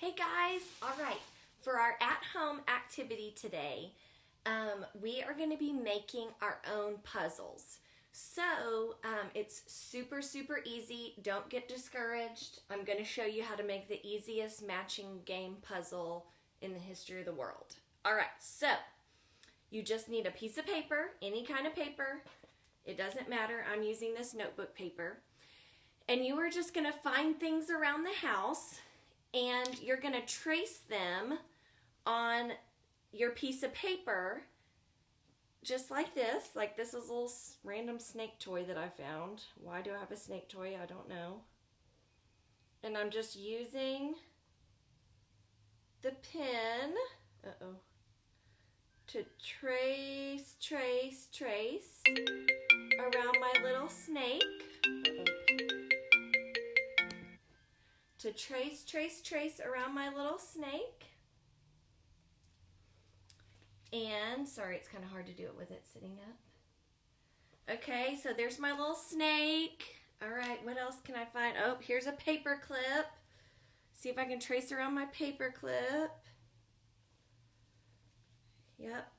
Hey guys, all right, for our at-home activity today, we are going to be making our own puzzles. So it's super easy. Don't get discouraged. I'm going to show you how to make the easiest matching game puzzle in the history of the world. All right, so you just need a piece of paper, any kind of paper. It doesn't matter. I'm using this notebook paper. And you are just going to find things around the house and you're going to trace them on your piece of paper just like this. Like this is a little random snake toy that I found. Why do I have a snake toy? I don't know. And I'm just using the pen to trace around my little snake. To trace around my little snake. And, sorry, it's kind of hard to do it with it sitting up. Okay, so there's my little snake. All right, what else can I find? Oh, here's a paper clip. See if I can trace around my paper clip. Yep.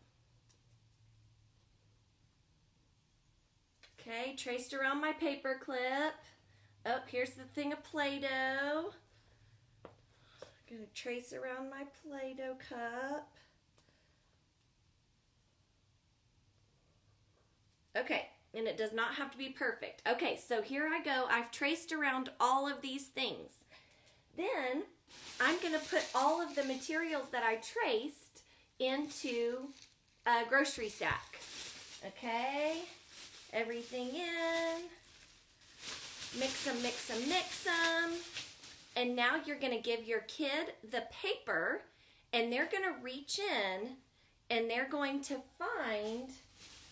Okay, traced around my paper clip. Oh, here's the thing of Play-Doh. I'm going to trace around my Play-Doh cup. Okay, and it does not have to be perfect. Okay, so here I go. I've traced around all of these things. Then I'm going to put all of the materials that I traced into a grocery sack. Okay, everything in. Mix them. And now you're going to give your kid the paper and they're going to reach in and they're going to find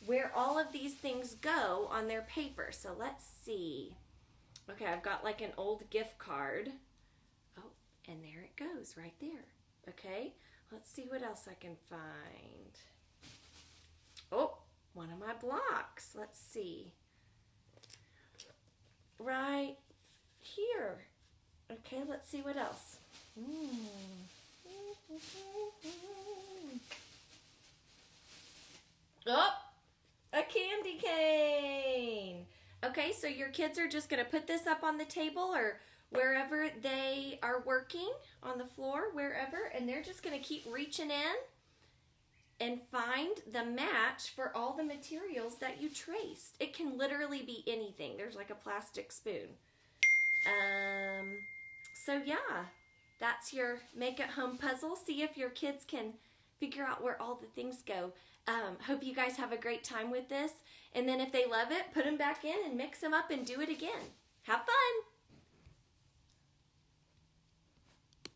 where all of these things go on their paper. So let's see. Okay, I've got like an old gift card. Oh, and there it goes right there. Okay, let's see what else I can find. Oh, one of my blocks. Let's see. Right here. Okay, let's see what else. Oh, a candy cane. Okay, so your kids are just going to put this up on the table or wherever they are working, on the floor, wherever, and they're just going to keep reaching in and find the match for all the materials that you traced. It can literally be anything. There's like a plastic spoon. So yeah, that's your make-at-home puzzle. See if your kids can figure out where all the things go. Hope you guys have a great time with this. And then if they love it, put them back in and mix them up and do it again. Have fun!